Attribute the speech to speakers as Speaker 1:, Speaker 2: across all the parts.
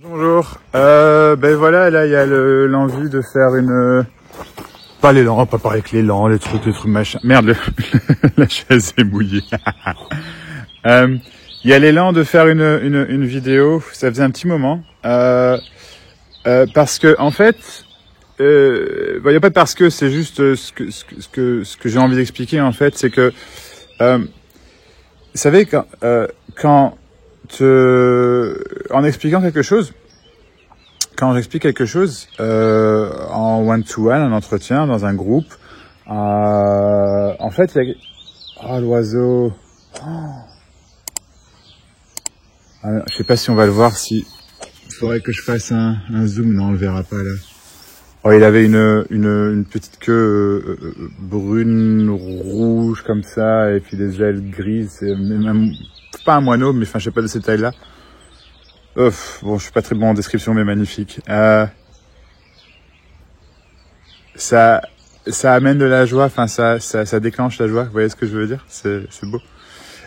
Speaker 1: Bonjour. Ben voilà, là il y a l'envie de faire une... Pas l'élan, pas pareil avec l'élan, les trucs machin. Merde, la chaise est mouillée. Il y a l'élan de faire une vidéo, ça faisait un petit moment. Parce que en fait, bon, y a pas de parce que, c'est juste ce que j'ai envie d'expliquer en fait, c'est que vous savez quand en expliquant quelque chose, quand j'explique quelque chose en one-to-one, en entretien, dans un groupe, en fait, il y a... Oh, l'oiseau. Je sais pas si on va le voir, si... Il faudrait que je fasse un zoom, non, on le verra pas là. Oh, il avait une petite queue brune, rouge comme ça, et puis des ailes grises, c'est même pas un moineau, mais enfin je sais pas de cette taille-là. Bon, je suis pas très bon en description, mais magnifique. Ça amène de la joie, enfin ça déclenche la joie. Vous voyez ce que je veux dire? C'est beau.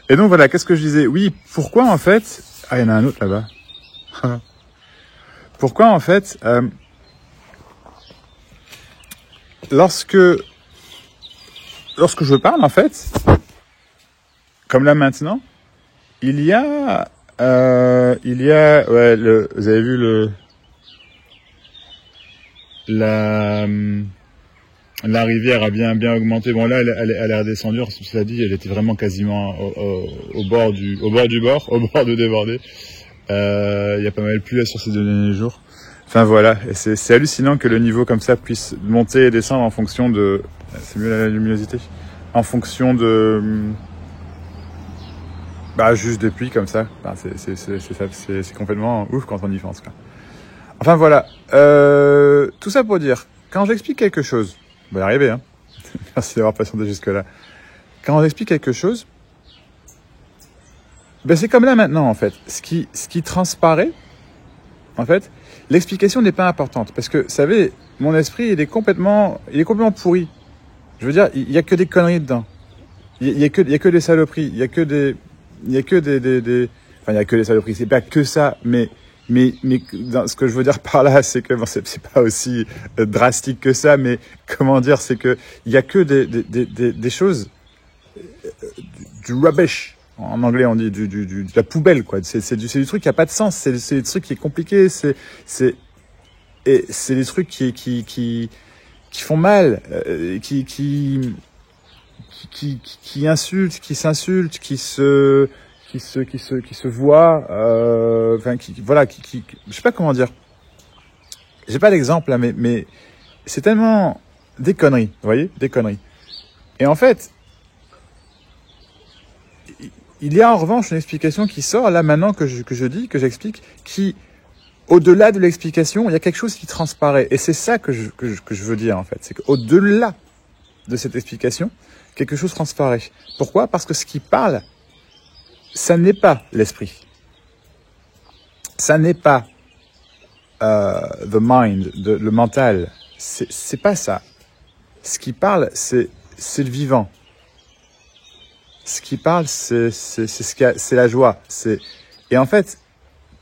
Speaker 1: Et donc voilà, qu'est-ce que je disais? Oui, pourquoi en fait? Ah, il y en a un autre là-bas. Pourquoi en fait? Lorsque je parle en fait, comme là maintenant, il y a ouais, vous avez vu la rivière a bien augmenté. Bon là elle est redescendue, cela dit, elle était vraiment quasiment au bord de déborder. Il y a pas mal plu là sur ces derniers jours. Enfin voilà, et c'est hallucinant que le niveau comme ça puisse monter et descendre en fonction de... C'est mieux la luminosité. En fonction de... Bah juste des pluies comme ça. Enfin, c'est complètement ouf quand on y pense, quoi. Enfin voilà, tout ça pour dire, quand j'explique quelque chose, on va y arriver, hein. Merci d'avoir patienté jusque là. Quand j'explique quelque chose, ben c'est comme là maintenant en fait. Ce qui transparaît, en fait, l'explication n'est pas importante parce que, vous savez, mon esprit il est complètement pourri. Je veux dire, il y a que des conneries dedans. Il y a que des saloperies. Il y a que des enfin, il y a que des saloperies. C'est pas que ça, mais ce que je veux dire par là, c'est que bon, c'est pas aussi drastique que ça, mais comment dire, c'est que il y a que des choses, du rubbish. En anglais, on dit de la poubelle, quoi. C'est du truc qui a pas de sens. C'est des trucs qui est compliqué. C'est des trucs qui font mal, qui insultent, qui s'insultent, qui se voient, enfin, voilà, je sais pas comment dire. J'ai pas d'exemple là, mais c'est tellement des conneries, vous voyez, des conneries. Et en fait, il y a en revanche une explication qui sort là maintenant que j'explique, qui, au-delà de l'explication, il y a quelque chose qui transparaît. Et c'est ça que je veux dire en fait, c'est qu'au-delà de cette explication, quelque chose transparaît. Pourquoi? Parce que ce qui parle, ça n'est pas l'esprit. Ça n'est pas the mind, le mental. C'est pas ça. Ce qui parle, c'est le vivant. Ce qui parle, c'est la joie. Et en fait,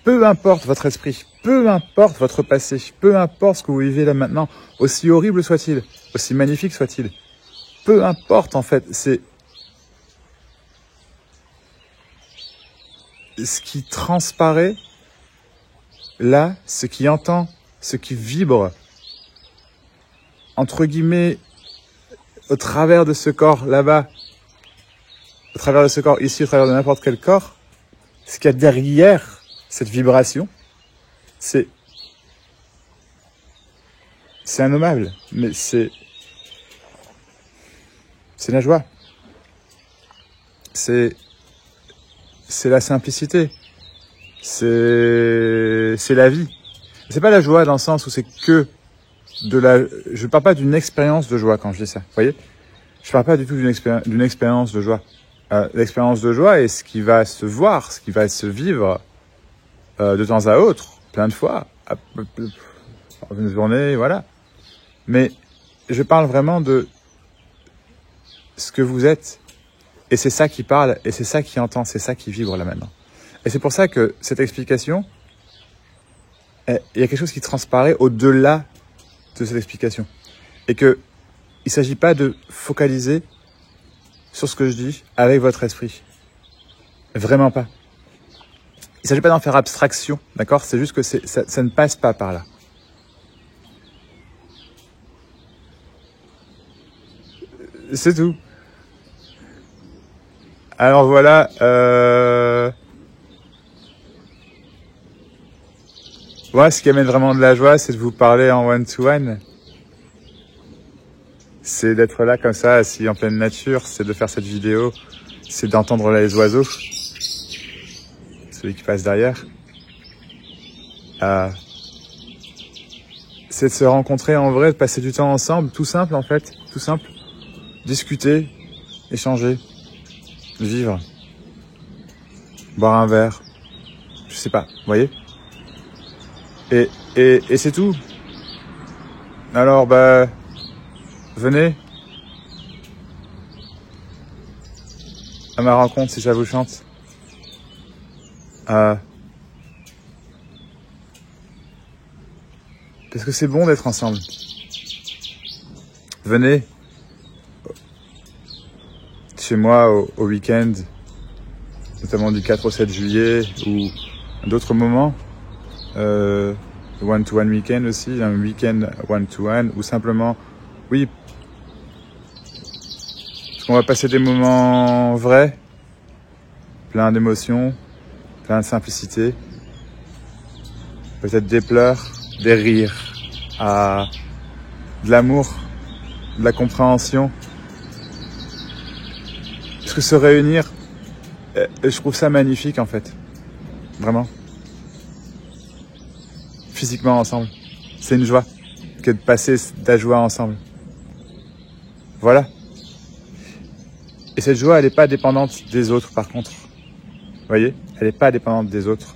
Speaker 1: peu importe votre esprit, peu importe votre passé, peu importe ce que vous vivez là maintenant, aussi horrible soit-il, aussi magnifique soit-il, peu importe en fait, c'est ce qui transparaît là, ce qui entend, ce qui vibre, entre guillemets, au travers de ce corps là-bas, au travers de ce corps ici, au travers de n'importe quel corps, ce qu'il y a derrière cette vibration, c'est innommable, mais c'est la joie. C'est la simplicité. C'est la vie. C'est pas la joie dans le sens où c'est que je parle pas d'une expérience de joie quand je dis ça. Vous voyez? Je parle pas du tout d'une expérience de joie. L'expérience de joie est ce qui va se voir, ce qui va se vivre de temps à autre, plein de fois, dans une journée, voilà. Mais je parle vraiment de ce que vous êtes. Et c'est ça qui parle, et c'est ça qui entend, c'est ça qui vibre là maintenant. Et c'est pour ça que cette explication, il y a quelque chose qui transparaît au-delà de cette explication. Et que il ne s'agit pas de focaliser sur ce que je dis avec votre esprit. Vraiment pas. Il ne s'agit pas d'en faire abstraction, d'accord? C'est juste que ça ne passe pas par là. C'est tout. Alors voilà, moi, ce qui amène vraiment de la joie, c'est de vous parler en one-to-one. C'est d'être là comme ça, assis en pleine nature, c'est de faire cette vidéo, c'est d'entendre les oiseaux, celui qui passe derrière. C'est de se rencontrer en vrai, de passer du temps ensemble, tout simple en fait, tout simple. Discuter, échanger, vivre, boire un verre, je sais pas, vous voyez? Et c'est tout. Alors venez à ma rencontre si ça vous chante. Parce que c'est bon d'être ensemble. Venez chez moi au week-end, notamment du 4 au 7 juillet ou d'autres moments. One-to-one week-end aussi, un week-end one-to-one ou simplement, oui, parce qu'on va passer des moments vrais, plein d'émotions, plein de simplicité, peut-être des pleurs, des rires, de l'amour, de la compréhension. Parce que se réunir, je trouve ça magnifique en fait, vraiment. Physiquement ensemble, c'est une joie que de passer de la joie ensemble. Voilà. Et cette joie, elle n'est pas dépendante des autres par contre. Vous voyez, elle n'est pas dépendante des autres.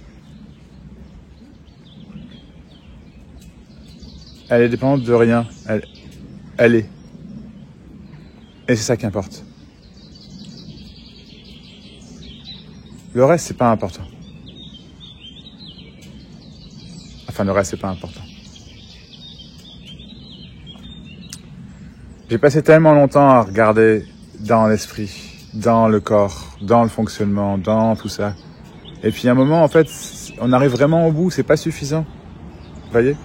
Speaker 1: Elle est dépendante de rien. Elle est. Et c'est ça qui importe. Le reste, c'est pas important. Enfin, le reste, c'est pas important. J'ai passé tellement longtemps à regarder dans l'esprit, dans le corps, dans le fonctionnement, dans tout ça. Et puis à un moment, en fait, on arrive vraiment au bout, c'est pas suffisant. Vous voyez?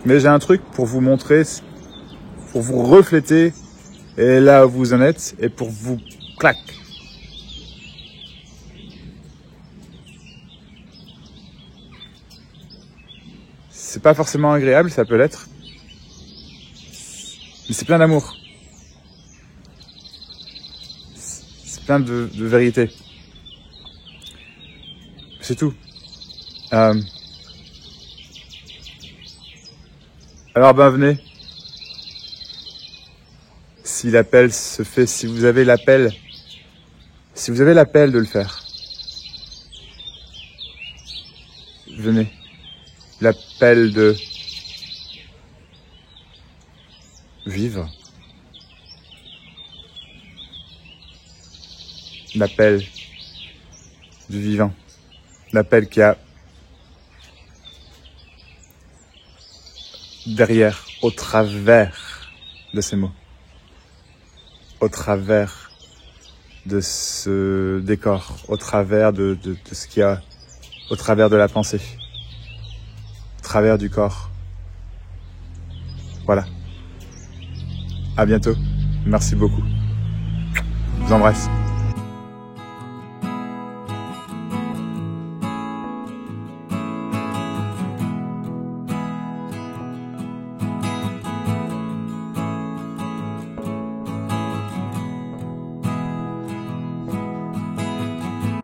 Speaker 1: Mais j'ai un truc pour vous montrer, pour vous refléter, et là où vous en êtes, et pour vous, clac. C'est pas forcément agréable, ça peut l'être. Mais c'est plein d'amour. C'est plein de vérité. C'est tout. Alors venez. Si l'appel se fait, si vous avez l'appel de le faire. Venez. L'appel de vivre. L'appel du vivant. L'appel qui a derrière, au travers de ces mots. Au travers de ce décor. Au travers de ce qu'il y a. Au travers de la pensée. Au travers du corps. Voilà. À bientôt. Merci beaucoup. Je vous embrasse.